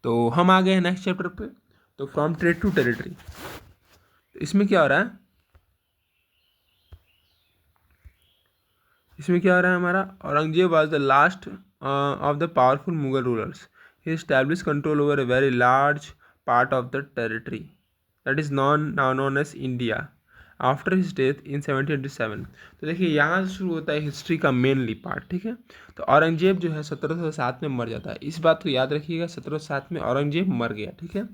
तो हम आ गए हैं नेक्स्ट चैप्टर पे। तो फ्रॉम ट्रेड टू टेरिटरी, तो इसमें क्या हो रहा है, हमारा Aurangzeb was the last of the powerful Mughal rulers. He establish control over a very large part of the territory that is known as India after his death in 1787। तो देखिए यहाँ से शुरू होता है हिस्ट्री का मेनली पार्ट, ठीक है। तो औरंगजेब जो है 1707 में मर जाता है, इस बात को याद रखिएगा, 1707 में औरंगजेब मर गया, ठीक है।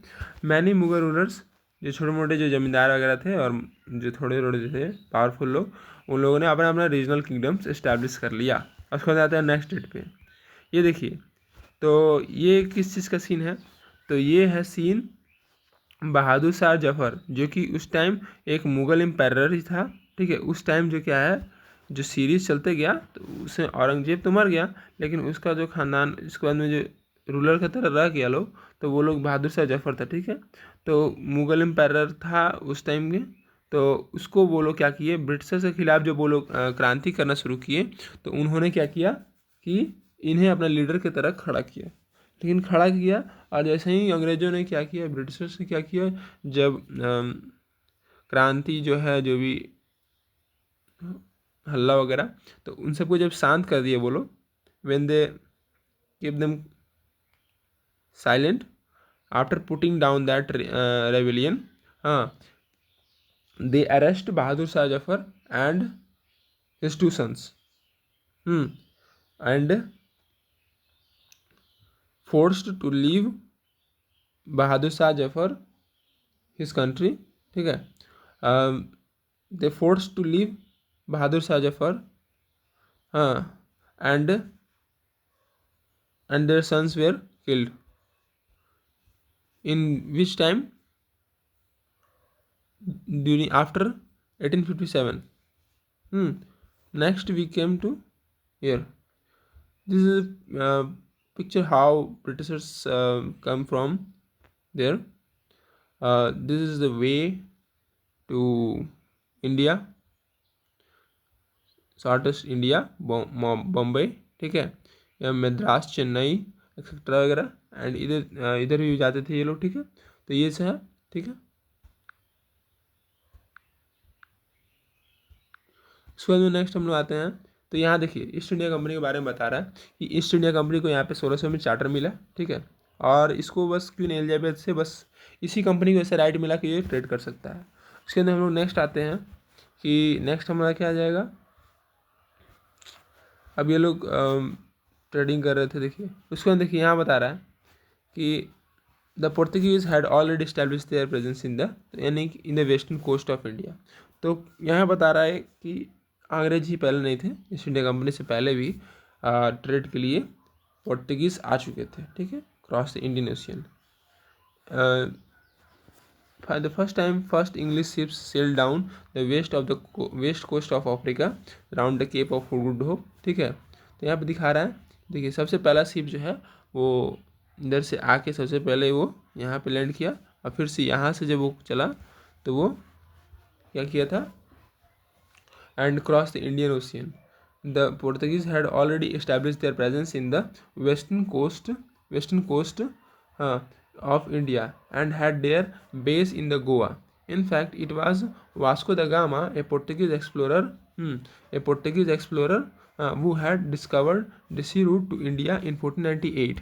मैनी मुगल रूलर्स, जो छोटे मोटे जो जमींदार वगैरह थे और जो थोड़े थोड़े थे पावरफुल लोग, उन लोगों ने अपना अपना रीजनल किंगडम्स इस्टेब्लिश कर लिया। उसके बाद आता है नेक्स्ट डेट पे, ये देखिए, तो ये किस चीज़ का सीन है, तो ये है सीन बहादुर शाह जफ़र, जो कि उस टाइम एक मुग़ल एम्पायर ही था, ठीक है। उस टाइम जो क्या है, जो सीरीज़ चलते गया तो उसमें औरंगजेब तो मर गया, लेकिन उसका जो ख़ानदान इसके बाद में जो रूलर की तरह रह गया लोग, तो वो लोग बहादुर शाह जफ़र था, ठीक है। तो मुग़ल एम्पायर था उस टाइम के, तो उसको वो लोग क्या किए, ब्रिटिशर्स के खिलाफ़ जो वो लोग क्रांति करना शुरू किए, तो उन्होंने क्या किया कि इन्हें अपना लीडर की तरह खड़ा किया, लेकिन खड़ा किया। और जैसे ही अंग्रेज़ों ने क्या किया, ब्रिटिशर्स ने क्या किया, जब क्रांति जो है, जो भी हल्ला वगैरह, तो उन सबको जब शांत कर दिए वो लोग, when they keep them silent after putting down that rebellion, हाँ, they arrest Bahadur Shah Zafar and his two sons, and forced to leave Bahadur Shah Zafar his country, ठीक है। They force to leave Bahadur Shah Zafar, हाँ, and their sons were killed, in which time, during after 1857. Next we came to here. This is a picture how Britishers come from there. This is the way to India, shortest India, Bombay, ठीक है, या Madras, Chennai etcetera वगैरह, and इधर भी जाते थे ये लोग, ठीक है। तो ये से है, ठीक है। उसके बाद में नेक्स्ट हम लोग आते हैं, तो यहाँ देखिए ईस्ट इंडिया कंपनी के बारे में बता रहा है कि ईस्ट इंडिया कंपनी को यहाँ पे 1600 में चार्टर मिला, ठीक है। और इसको बस क्वीन एलिजाबेथ से बस इसी कंपनी को ऐसे राइट मिला कि ये ट्रेड कर सकता है। उसके अंदर हम लोग नेक्स्ट आते हैं कि नेक्स्ट हमारा क्या आ जाएगा, अब ये लोग ट्रेडिंग कर रहे थे, देखिए उसके बाद देखिए यहाँ बता रहा है कि the Portuguese had already establish their presence in the, यानी कि in the western coast of India. तो यहाँ बता रहा है कि अंग्रेज ही पहले नहीं थे, ईस्ट इंडिया कंपनी से पहले भी ट्रेड के लिए पोर्तुगीज आ चुके थे, ठीक है, cross the Indian ocean. The first time first English ships sail down the west coast of Africa around the Cape of Good Hope, ठीक है। तो यहाँ पे दिखा रहा है, देखिए सबसे पहला शिप जो है वो इधर से आके सबसे पहले वो यहाँ पे लैंड किया, और फिर से यहाँ से जब वो चला तो वो क्या किया था, and cross the Indian ocean. The Portuguese had already establish their presence in the western coast of India and had their base in the Goa. In fact, it was Vasco da Gama, a Portuguese explorer, who had discovered the sea route to India in 1498.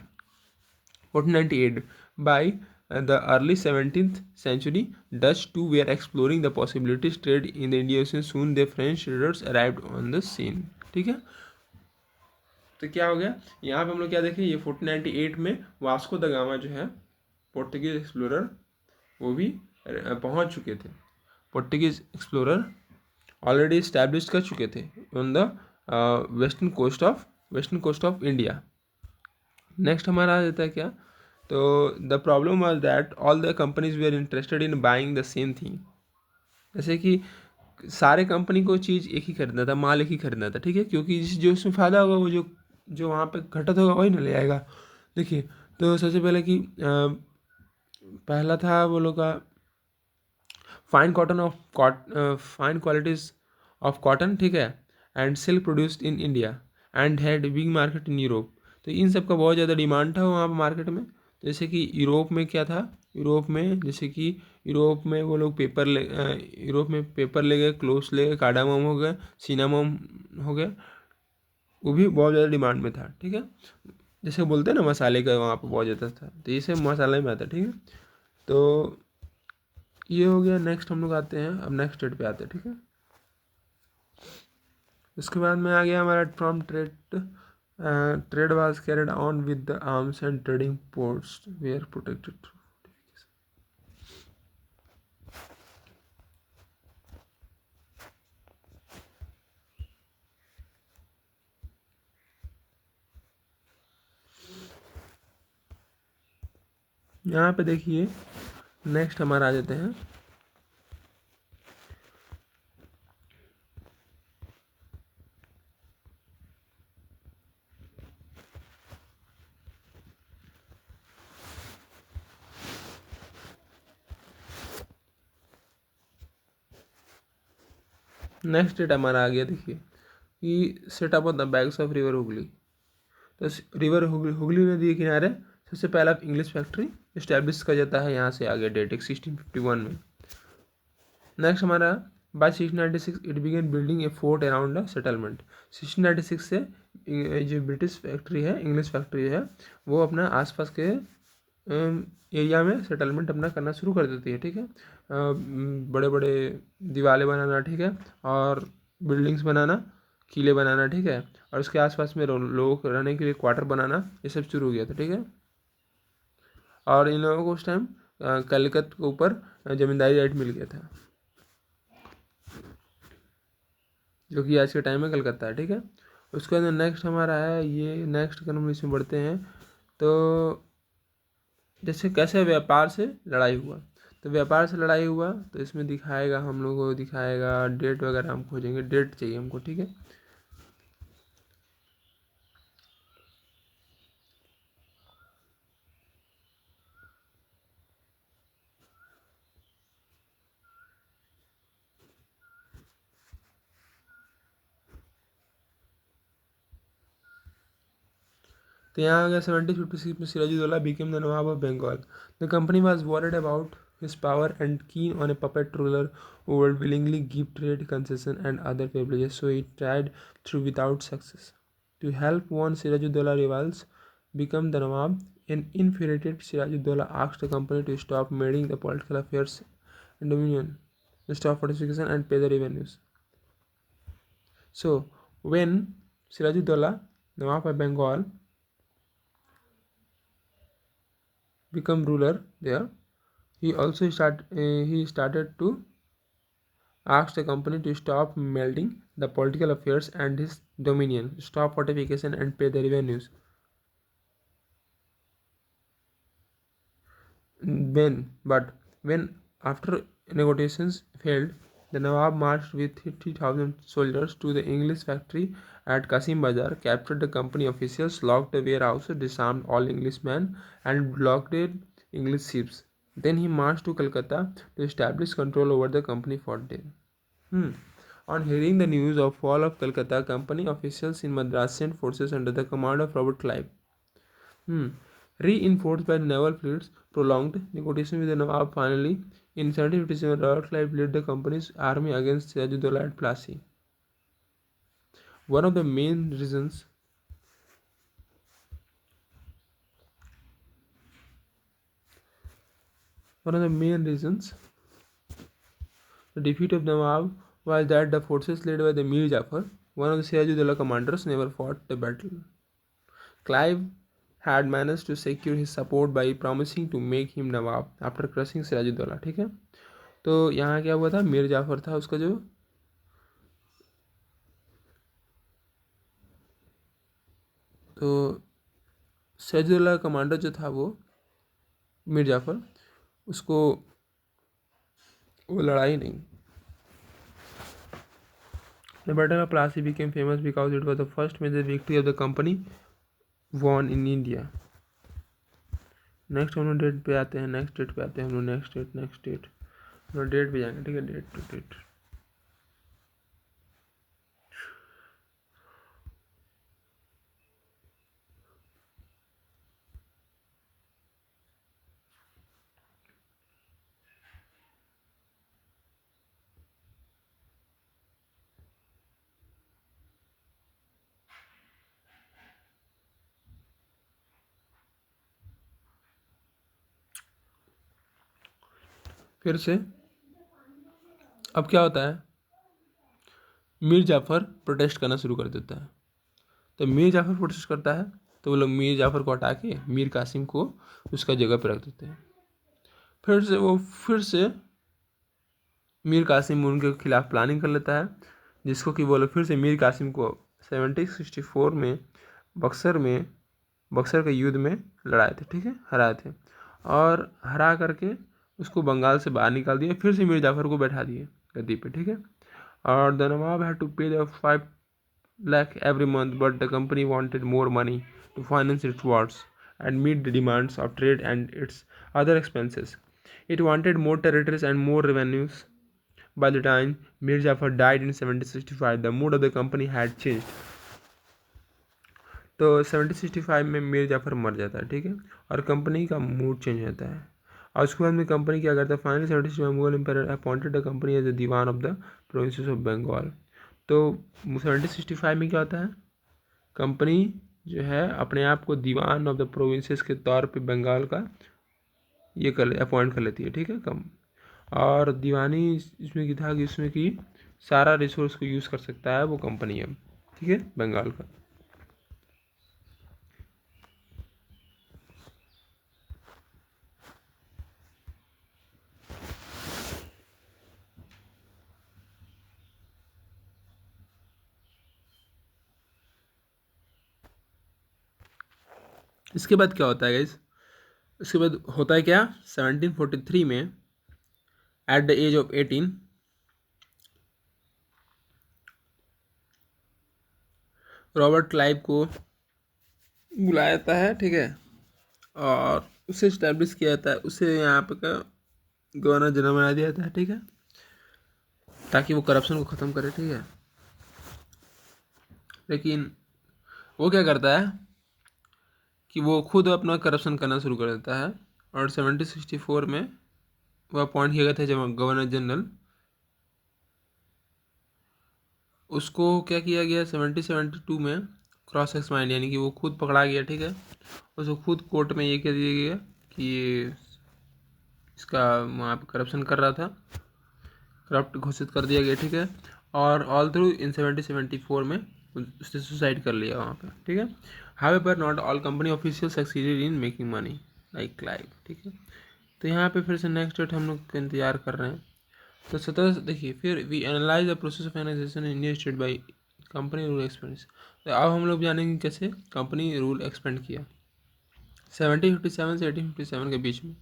By the early 17th century, Dutch too were exploring the possibilities trade in the Indian Ocean. Soon the French traders arrived on the scene. ठीक है, तो क्या हो गया यहाँ पे हम लोग क्या देखें, ये 1498 में वास्को द गामा जो है पोर्तुगीज एक्सप्लोरर, वो भी पहुंच चुके थे। पोर्तुगीज एक्सप्लोरर ऑलरेडी इस्टेब्लिश कर चुके थे on the western coast of India. Next हमारा आ जाता है क्या, तो the problem was that all the companies they are interested in buying the same thing. जैसे कि सारे कंपनी को चीज़ एक ही खरीदना था, माल एक ही खरीदना था, ठीक है, क्योंकि जो उसमें फ़ायदा होगा वो जो वहाँ पे घटत होगा वही ना ले आएगा। देखिए तो सबसे पहले कि पहला था वो लोग का फाइन क्वालिटीज़ ऑफ कॉटन, ठीक है, and silk produced in India and had big market in Europe. तो इन सब का बहुत ज़्यादा डिमांड था वहाँ पर मार्केट में, जैसे कि यूरोप में क्या था, यूरोप में जैसे कि यूरोप में वो लोग यूरोप में पेपर ले गए, क्लोव्स ले गए, कार्डामम हो गया, सिनामम हो गया, वो भी बहुत ज़्यादा डिमांड में था। ठीक है, जैसे बोलते हैं ना मसाले का वहाँ पे बहुत ज़्यादा था, तो ये सब मसाले में आता है। ठीक है, तो ये हो गया। नेक्स्ट हम लोग आते हैं, अब नेक्स्ट स्टेट पे आते हैं। ठीक है, उसके बाद में आ गया हमारा from trade, trade was carried on with the arms and trading ports were protected. यहाँ पे देखिए नेक्स्ट हमारा आ जाते हैं नेक्स्ट डेट हमारा आ गया। देखिए कि setup of the banks of river Hooghly. तो रिवर हुगली नदी के किनारे सबसे पहला इंग्लिश फैक्ट्री इस्टेब्लिश किया जाता है। यहाँ से आगे डेट 1651 में। नेक्स्ट हमारा by 1696 it began building a fort around the settlement. 1696 से जो ब्रिटिश फैक्ट्री है, इंग्लिश फैक्ट्री है, वो अपना आसपास के एरिया में सेटलमेंट अपना करना शुरू कर देती है। ठीक है, बड़े बड़े दीवारें बनाना, ठीक है, और बिल्डिंग्स बनाना, किले बनाना, ठीक है, और उसके आसपास में लोगों को रहने के लिए क्वार्टर बनाना, ये सब शुरू हो गया था। ठीक है, और इन लोगों को उस टाइम कलिकत के ऊपर जमींदारी राइट मिल गया था, जो कि आज के टाइम में कलकत्ता है। ठीक है, उसके बाद नेक्स्ट हमारा है ये, नेक्स्ट अगर हम इसमें बढ़ते हैं तो जैसे कैसे व्यापार से लड़ाई हुआ। तो व्यापार से लड़ाई हुआ तो इसमें दिखाएगा, हम लोग को दिखाएगा डेट वगैरह, हम खोजेंगे, डेट चाहिए हमको। ठीक है, तो यहाँ आ गया 1756 में Sirajuddaulah became the nawab of Bengal. The company was worried about his power and keen on a puppet ruler who would willingly give trade concession and other privileges, so he tried through without success. To help one Sirajuddaulah rivals become the Nawab, an infuriated Sirajuddaulah asked the company to stop meddling the political affairs and dominion, stop fortification and pay the revenues. So when Sirajuddaulah, Nawab of Bengal, become ruler there, he started to ask the company to stop melding the political affairs and his dominion, stop fortification and pay the revenues. But when after negotiations failed, the Nawab marched with 50,000 soldiers to the English factory at Kasim Bazar, captured the company officials, locked the warehouses, disarmed all Englishmen, and blockaded English ships. Then he marched to Calcutta to establish control over the company fort there. On hearing the news of fall of Calcutta, company officials in Madras sent forces under the command of Robert Clive. Reinforced by naval fleets, prolonged negotiations with the Nawab. Finally, in 1757, Robert Clive led the company's army against Sirajuddaulah at Plassey. One of the main reasons the defeat of the Nawab was that the forces led by the Mir Jafar, one of the Sirajuddaulah commanders, never fought the battle. Clive had managed to secure his support by promising to make him Nawab after crushing Sirajuddaulah. ठीक है, तो यहाँ क्या हुआ था, मीर जाफर था उसका जो तो सिराजुद्दौला कमांडर जो था वो मीर जाफर, उसको वो लड़ाई नहीं। The Battle of Plassey became famous because it was the first major victory of the company won in India. Next हम लोग डेट पे आते हैं, नेक्स्ट डेट पे आते हैं हम लोग, नेक्स्ट डेट हम लोग डेट पे जाएंगे। ठीक है, डेट टू डेट। फिर से अब क्या होता है, मीर जाफ़र प्रोटेस्ट करना शुरू कर देता है। तो मीर जाफ़र प्रोटेस्ट करता है तो वो लोग मीर जाफ़र को हटा के मीर कासिम को उसका जगह पर रख देते हैं। फिर से मीर कासिम उनके खिलाफ प्लानिंग कर लेता है, जिसको कि वो लोग फिर से मीर कासिम को 1764 में बक्सर के युद्ध में लड़ाए थे, ठीक है, हराए थे, और हरा करके उसको बंगाल से बाहर निकाल दिया। फिर से मीर जाफ़र को बैठा दिए गद्दी पे, ठीक है। और द नवाब हैड टू पे the 5 lakh every month, but the company wanted more money to finance its wars and meet the demands of trade and its other expenses. It wanted more territories and more revenues. By the time Mir Jafar died in 1765, the mood of the company had changed. तो 1765 में मीर जाफ़र मर जाता है, ठीक है, और company का mood change होता है। और उसके बाद में कंपनी क्या करता है, finally 1765 Mughal empire appointed the company as the diwan of the provinces of Bengal. तो 1765 में क्या होता है, कंपनी जो है अपने आप को दीवान ऑफ द प्रोविंसेस के तौर पे बंगाल का ये अपॉइंट कर लेती है, ठीक है, कम। और दीवानी इसमें की था कि इसमें कि सारा रिसोर्स को यूज़ कर सकता है वो कंपनी अब, ठीक है, बंगाल का। इसके बाद क्या होता है गाइस, इसके बाद होता है क्या, 1743 में at the age of 18 Robert Clive को बुलाया जाता है, ठीक है, और उसे इस्टेब्लिश किया जाता है, उसे यहाँ पे का गवर्नर जनरल बना दिया जाता है, ठीक है, ताकि वो करप्शन को ख़त्म करे, ठीक है। लेकिन वो क्या करता है कि वो खुद अपना करप्शन करना शुरू कर देता है, और 1764 में वो अपॉइंट किया गया था जब गवर्नर जनरल, उसको क्या किया गया 1772 में क्रॉस एक्समाइंड, यानी कि वो खुद पकड़ा गया, ठीक है, उसको खुद कोर्ट में ये कह दिया गया कि ये इसका वहाँ पे करप्शन कर रहा था, करप्ट घोषित कर दिया गया, ठीक है। और ऑल थ्रू इन 1774 में उसने सुसाइड कर लिया वहाँ पे, ठीक है। However not all company official succeeded in making money like Clive, ठीक है। तो यहाँ पे फिर से नेक्स्ट डेट हम लोग का इंतजार कर रहे हैं। तो 17 देखिए, फिर we analyze the process of analyzation in India state by company rule expand. तो अब हम लोग जानेंगे कैसे कंपनी रूल एक्सपेंड किया 1757 से 1857 के बीच में।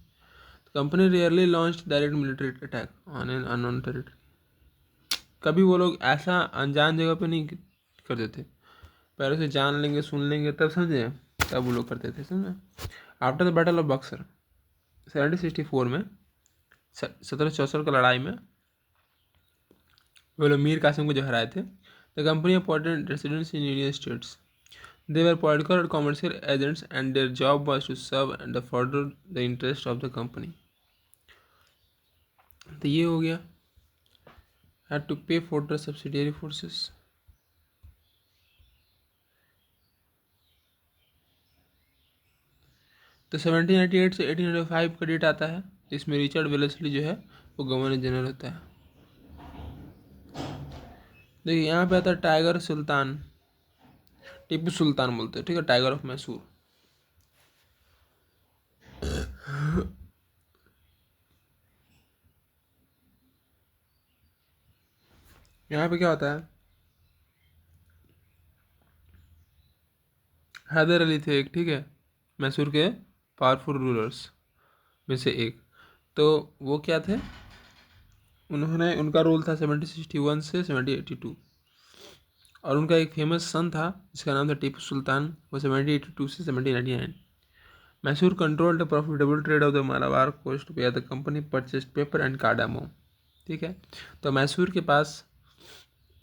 Company rarely launch direct military attack on an unknown territory. कभी वो लोग ऐसा अनजान जगह पे नहीं करते थे, पहले से जान लेंगे सुन लेंगे तब समझे, तब वो लोग करते थे, समझे। After the battle of Buxar 1764 में 1764 की लड़ाई में वो लोग मीर कासिम को जो हराए थे। The company appointed residents in union states. They were political and commercial agents, and their job was to serve and further the interest of the company. तो ये हो गया, had to pay for the subsidiary forces. तो 1798 से 1805 का date आता है, इसमें रिचर्ड वेलेस्ली जो है वो गवर्नर जनरल होता है। देखिए यहाँ पे आता है टाइगर सुल्तान, टीपू सुल्तान बोलते हैं, ठीक है, टाइगर ऑफ मैसूर। यहाँ पे क्या होता है, हैदर अली थे एक, ठीक है, मैसूर के पावरफुल रूलर्स में से एक। तो वो क्या थे, उन्होंने उनका रोल था 1761 से 1782, और उनका एक फेमस सन था जिसका नाम था टीपू सुल्तान, वो 1782 से 1799। Mysore control the profitable trade of the Malabar coast where the company purchase pepper and cardamom, ठीक है। तो मैसूर के पास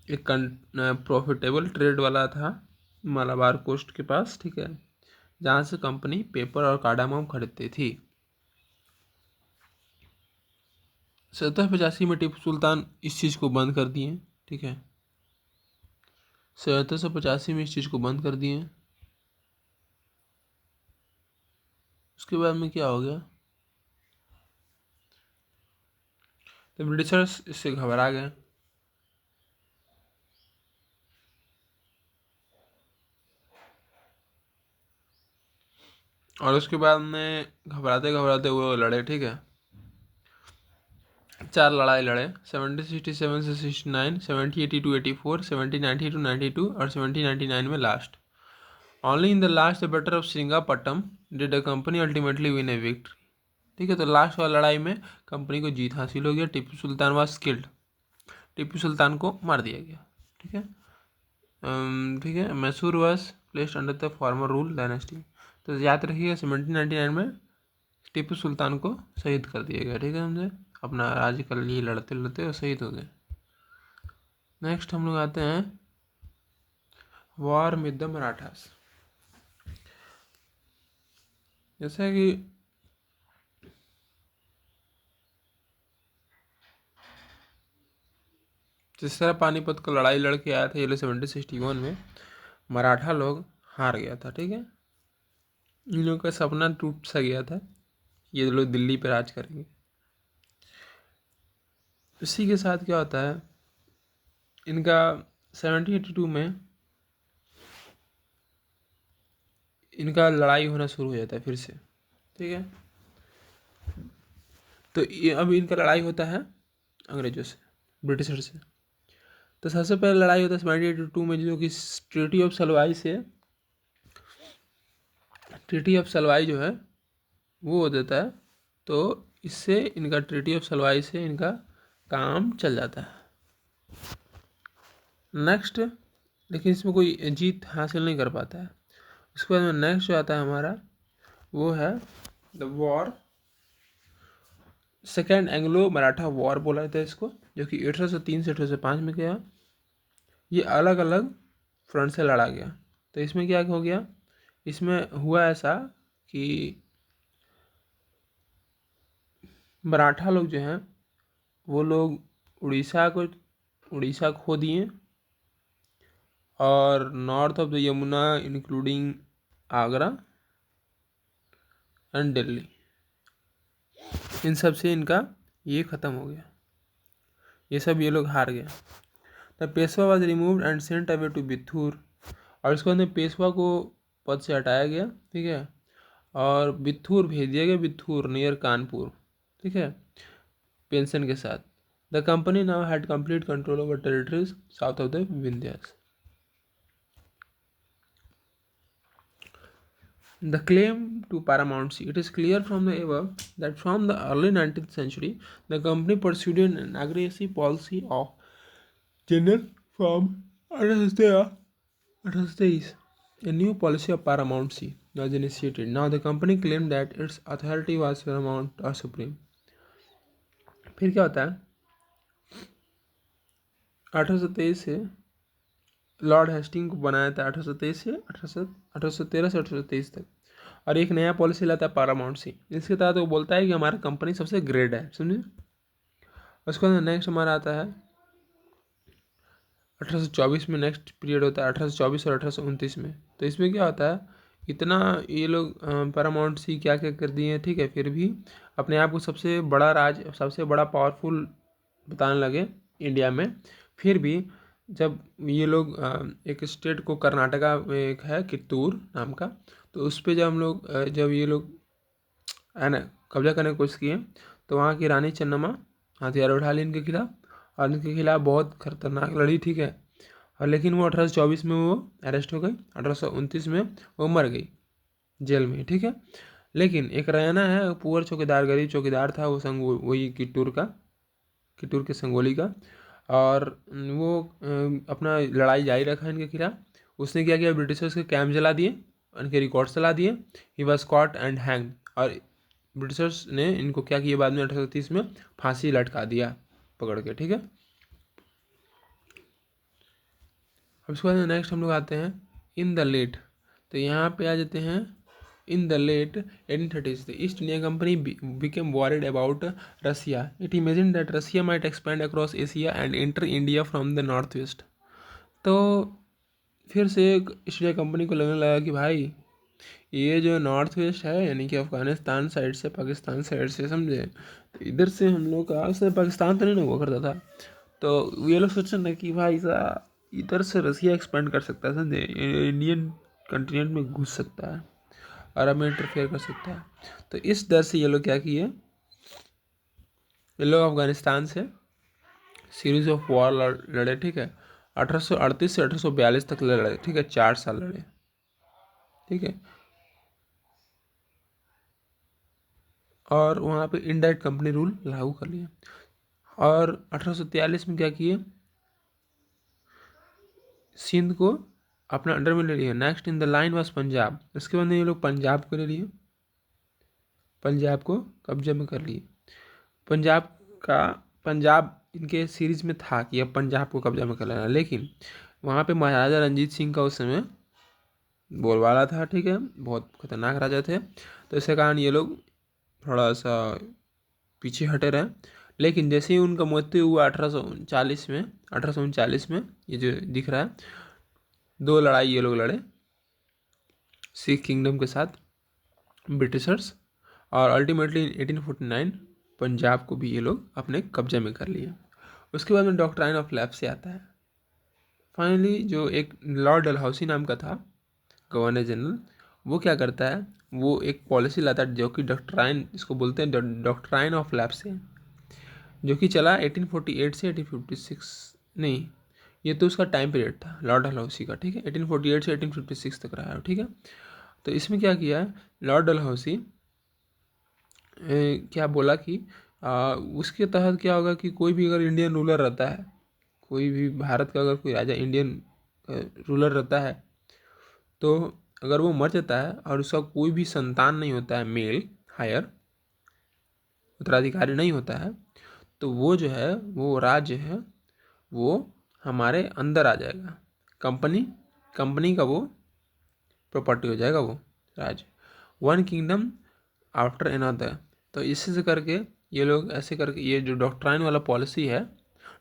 एक प्रॉफिटेबल ट्रेड वाला था मालाबार कोस्ट के पास, ठीक है, जहाँ से कंपनी पेपर और कार्डामोम खरीदती थी। 1785 में टीपू सुल्तान इस चीज़ को बंद कर दिए, ठीक है, 1785 में इस चीज़ को बंद कर दिए। उसके बाद में क्या हो गया, तो ब्रिटिशर्स इससे घबरा गए। और उसके बाद में घबराते घबराते वो लड़े, ठीक है। 4 लड़ाई लड़े, 1767 से 69, 1780 टू 84, 1790 टू 92 और 1799 में last. Only in the last the battle of Srirangapatnam did the company ultimately win a victory, ठीक है। तो लास्ट वाली लड़ाई में कंपनी को जीत हासिल हो गया। टीपू सुल्तान वाज किल्ड, टीपू सुल्तान को मार दिया गया, ठीक है। ठीक है। Mysore was placed under the former rule dynasty. तो याद रखिएगा 1799 में टीपू सुल्तान को शहीद कर दिया गया, ठीक है। हमसे अपना राज्य के लिए लड़ते लड़ते और शहीद हो गए। नेक्स्ट हम लोग आते हैं वॉर विद द मराठास। जैसा कि जिस तरह पानीपत का लड़ाई लड़के आया था ये लोग 1761 में, मराठा लोग हार गया था, ठीक है। इन लोगों का सपना टूट सा गया था, ये लोग दिल्ली पर राज करेंगे। इसी के साथ क्या होता है, इनका 1782 में इनका लड़ाई होना शुरू हो जाता है फिर से, ठीक है। तो ये अब इनका लड़ाई होता है अंग्रेजों से, ब्रिटिशर से। तो सबसे पहले लड़ाई होता है 1782 में, जो कि ट्रीटी ऑफ सलवाई से, ट्रीटी ऑफ सलवाई जो है वो हो जाता है। तो इससे इनका ट्रीटी ऑफ सलवाई से इनका काम चल जाता है। नेक्स्ट, लेकिन इसमें कोई जीत हासिल नहीं कर पाता है। उसके बाद में नेक्स्ट जो आता है हमारा वो है the war, second Anglo Maratha war बोला जाता है इसको, जो कि 1803 से 1805 में गया। ये अलग अलग फ्रंट से लड़ा गया। तो इसमें क्या हो गया, इसमें हुआ ऐसा कि मराठा लोग जो हैं वो लोग उड़ीसा खो दिए, और north of the Yamuna including Agra and Delhi, इन सब से इनका ये ख़त्म हो गया, ये सब ये लोग हार गए। The Peshwa was removed and sent away to Bithur, और इसके बाद में पेशवा को पद से हटाया गया, ठीक है, और बिथूर भेज दिया गया, बिथूर नियर कानपुर, ठीक है, पेंशन के साथ। The company now had complete control over territories south of the Vindhyas. The claim to paramountcy. It is clear from the above that from the early 19th century, the company pursued an aggressive policy of general from 1823. A new policy of paramountcy was initiated. Now the company claimed that its authority was paramount or supreme. फिर क्या होता है, 1823 से Lord Hasting को बनाया था, 1823 से 1813 से 1823 तक, और एक नया पॉलिसी लाता है पारामाउंटसी। इसके तहत वो बोलता है कि हमारा कंपनी सबसे ग्रेट है, समझे। उसके बाद नेक्स्ट हमारा आता है 1824 में, नेक्स्ट पीरियड होता है 1824 और 1829 में। तो इसमें क्या होता है, इतना ये लोग पारामाउंटसी क्या क्या कर दिए हैं, ठीक है, फिर भी अपने आप को सबसे बड़ा राज, सबसे बड़ा पावरफुल बताने लगे इंडिया में। फिर भी जब ये लोग एक स्टेट को, कर्नाटका में एक है कित्तूर नाम का, तो उस पर जब हम लोग जब ये लोग है ना कब्जा करने की कोशिश किए, तो वहाँ की रानी चन्नम्मा हथियार उठा ली इनके खिलाफ, और इनके खिलाफ बहुत खतरनाक लड़ी, ठीक है। और लेकिन वो 1824 में वो अरेस्ट हो गई, 1829 में वो मर गई जेल में, ठीक है। लेकिन एक रैना है पुअर चौकीदार, गरीब चौकीदार था वो, वही कित्तूर के संगोली का, और वो अपना लड़ाई जारी रखा इनके खिलाफ। उसने क्या किया, ब्रिटिशर्स के कैंप जला दिए, उनके रिकॉर्ड चला दिए। He was caught and hang, और ब्रिटिशर्स ने इनको क्या किया, बाद में 1830 में फांसी लटका दिया पकड़ के, ठीक है। अब उसके बाद नेक्स्ट हम लोग आते हैं इन द लेट। तो यहाँ पे आ जाते हैं in the late 1830s, the East India Company became worried about Russia. It imagined that Russia might expand across Asia and enter India from the northwest. तो फिर से ईस्ट इंडिया कंपनी को लगने लगा कि भाई ये जो नॉर्थ वेस्ट है यानी कि अफ़गानिस्तान साइड से, पाकिस्तान साइड से, समझे, तो इधर से हम लोग का से पाकिस्तान तो नहीं ना हुआ करता था, तो ये लोग सोचे ना कि भाई सा इधर से रसिया एक्सपेंड कर सकता है, समझे, इंडियन कंटिनेंट में घुस सकता है, अरब में इंटरफेयर कर सकता है। तो इस डर से ये लोग क्या किए, ये लोग अफगानिस्तान से सीरीज ऑफ वॉर लड़े, ठीक है, 1838 से 1842 तक लड़े, ठीक है, 4 साल लड़े, ठीक है। और वहाँ पे इनडायरेक्ट कंपनी रूल लागू कर लिया। और 1843 में क्या किए, सिंध को अपना अंडर में ले लिया। Next in the line was Punjab, इसके बाद ये लोग पंजाब को ले लिए, पंजाब को कब्जे में कर लिए। पंजाब का, पंजाब इनके सीरीज में था कि अब पंजाब को कब्जा में कर लेना, लेकिन वहाँ पे महाराजा रंजीत सिंह का उस समय बोलबाला था, ठीक है, बहुत खतरनाक राजा थे, तो इसके कारण ये लोग थोड़ा सा पीछे हटे रहे। लेकिन जैसे ही उनका मृत्यु हुआ 1839 में, ये जो दिख रहा है, 2 लड़ाई ये लोग लड़े सिख किंगडम के साथ, ब्रिटिशर्स, और अल्टीमेटली 1849 पंजाब को भी ये लोग अपने कब्जे में कर लिए। उसके बाद में डॉक्ट्राइन ऑफ लैप्स आता है। फाइनली जो एक लॉर्ड डलहौसी नाम का था गवर्नर जनरल, वो क्या करता है, वो एक पॉलिसी लाता है जो कि डॉक्ट्राइन, इसको बोलते हैं डॉक्ट्राइन ऑफ लैप्स, जो कि चला 1848 से 1856, नहीं, ये तो उसका टाइम पीरियड था लॉर्ड डलहौसी का, ठीक है, 1848 से 1856 तक रहा है, ठीक है। तो इसमें क्या किया है लॉर्ड डलहौसी, क्या बोला कि उसके तहत क्या होगा कि कोई भी अगर इंडियन रूलर रहता है, कोई भी भारत का अगर कोई राजा इंडियन रूलर रहता है, तो अगर वो मर जाता है और उसका कोई भी संतान नहीं होता है, मेल हायर उत्तराधिकारी नहीं होता है, तो वो जो है, वो राज्य है, वो हमारे अंदर आ जाएगा, कंपनी का वो प्रॉपर्टी हो जाएगा वो राज्य, वन किंगडम आफ्टर अनदर। तो इसी से करके ये लोग ऐसे करके, ये जो डॉक्ट्राइन वाला पॉलिसी है,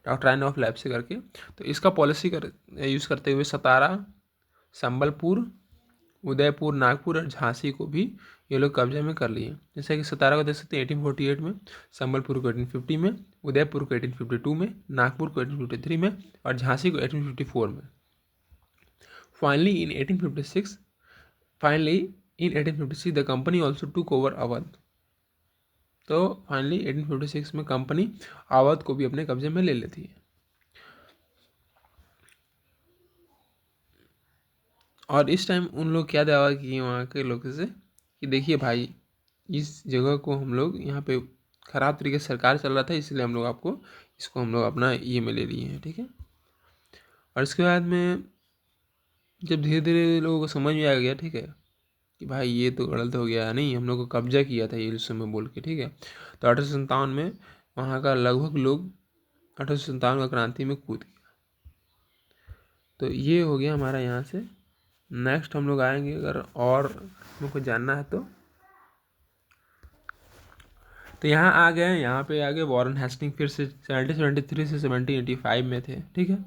डॉक्ट्राइन ऑफ लैप्स करके, तो इसका पॉलिसी यूज़ करते हुए सतारा, संबलपुर, उदयपुर, नागपुर और झांसी को भी ये लोग कब्जे में कर लिए। जैसे कि सतारा को देख सकते हैं 1848 में, संबलपुर को 1850 में, उदयपुर को 1852 में, नागपुर को 1853 में और झांसी को 1854 में। Finally in 1856 the company also took over Awadh. तो फाइनली 1856 में कंपनी अवध को भी अपने कब्जे में ले लेती है। और इस टाइम उन लोग क्या दावा किए वहाँ के लोगों से कि देखिए भाई, इस जगह को हम लोग, यहाँ पे ख़राब तरीके से सरकार चल रहा था, इसलिए हम लोग आपको इसको हम लोग अपना ये में ले लिए हैं, ठीक है। और इसके बाद में जब धीरे धीरे लोगों को समझ में आ गया, ठीक है, कि भाई ये तो गलत हो गया, नहीं, हम लोग को कब्जा किया था ये उस समय बोल के, ठीक है। तो 1857 में वहाँ का लगभग लोग 1857 का क्रांति में कूद गया। तो ये हो गया हमारा यहाँ से। नेक्स्ट हम लोग आएंगे, अगर और हमको जानना है तो यहाँ आ गए, यहाँ पे आ गए वॉरेन हेस्टिंग, फिर से 1773 से 1785 में थे, ठीक है।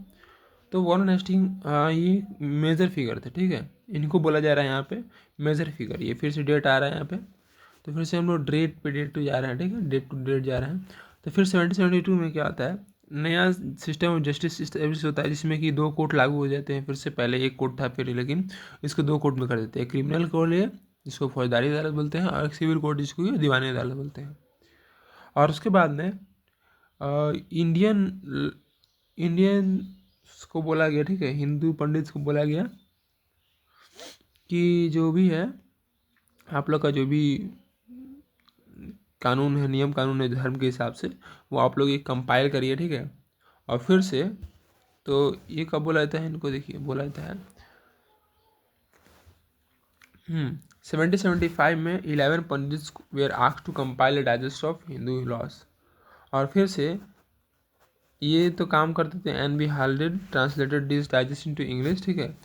तो वॉरेन हेस्टिंग ये मेजर फिगर थे, ठीक है, इनको बोला जा रहा है यहाँ पे मेजर फिगर। ये फिर से डेट आ रहा है यहाँ पे, तो फिर से हम लोग डेट टू जा रहे हैं, ठीक है, डेट टू डेट जा रहे हैं। तो फिर 1772 में क्या होता है, नया सिस्टम ऑफ जस्टिस इस्टेब्लिश होता है, जिसमें कि 2 कोर्ट लागू हो जाते हैं। फिर से पहले 1 कोर्ट था, फिर लेकिन इसको 2 कोर्ट में कर देते हैं। क्रिमिनल कोर्ट है जिसको फौजदारी अदालत बोलते हैं, और सिविल कोर्ट जिसको दीवानी अदालत बोलते हैं। और उसके बाद में इंडियन को बोला गया, ठीक है, हिंदू पंडित को बोला गया कि जो भी है आप लोग का जो भी कानून है, नियम कानून है धर्म के हिसाब से, वो आप लोग एक कंपाइल करिए, ठीक है। और फिर से तो ये कब बोला जाता है इनको, देखिए बोला जाता है 1775 में 11 pandits were asked to compile a digest of Hindu laws. और फिर से ये तो काम करते थे, N B Halhed translated this digest into English, ठीक है।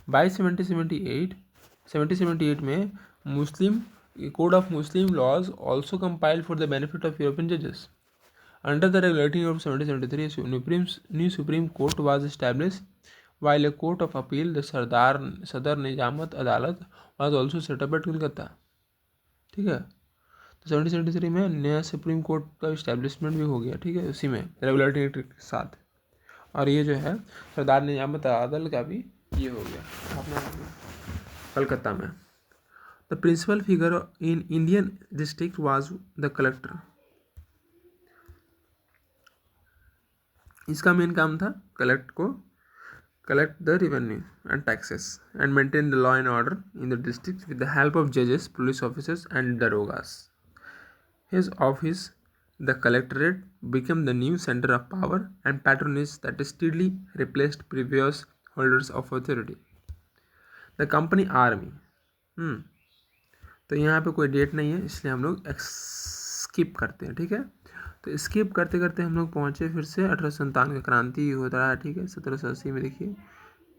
बाई 1778 में Muslim code of Muslim laws also compiled for the benefit of European जजेस। Under the regulating of 1773, new Supreme Court was established while a court of appeal, the सदर निजामत अदालत was also set up at Kolkata. ठीक है, तो 1773 में नया supreme court का establishment भी हो गया। ठीक है, उसी में रेगुलेटरी एक्ट के साथ। और ये जो है सरदार निजामत अदालत का भी ये हो गया स्थापना हो गया कलकत्ता में। The principal figure in Indian district was the collector. इसका मेन काम था collect the revenue and taxes and maintain the law and order in the districts with the help of judges, police officers and darogas. His office, the collectorate, became the new center of power and patronage that steadily replaced previous holders of authority. The company army. तो यहाँ पे कोई date नहीं है, इसलिए हम लोग skip करते हैं। ठीक है, तो स्किप करते करते हम लोग पहुँचे फिर से 1857 का क्रांति होता रहा। ठीक है, 1780 में देखिए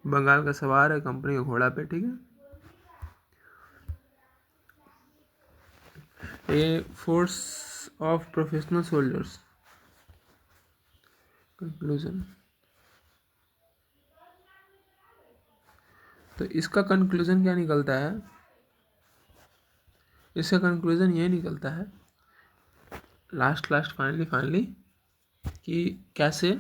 बंगाल का सवार है कंपनी का घोड़ा पे। ठीक है, a force of professional soldiers. Conclusion, तो इसका कंक्लूजन क्या निकलता है? इसका कंक्लूजन ये निकलता है लास्ट फाइनली कि कैसे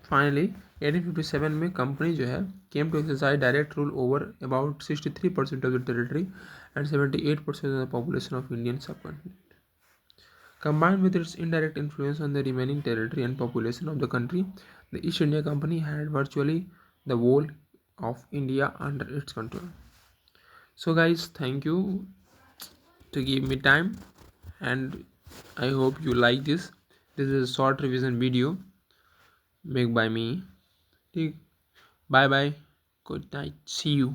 फाइनली 1857 में कंपनी जो है came to exercise direct rule over about 63% of the territory and 78% of the population of Indian subcontinent. Combined with its indirect influence on the remaining territory and population of the country, the East India Company had virtually the whole of India under its control. So guys, thank you to give me time, and I hope you like this. This is a short revision video made by me. Bye bye, good night, see you.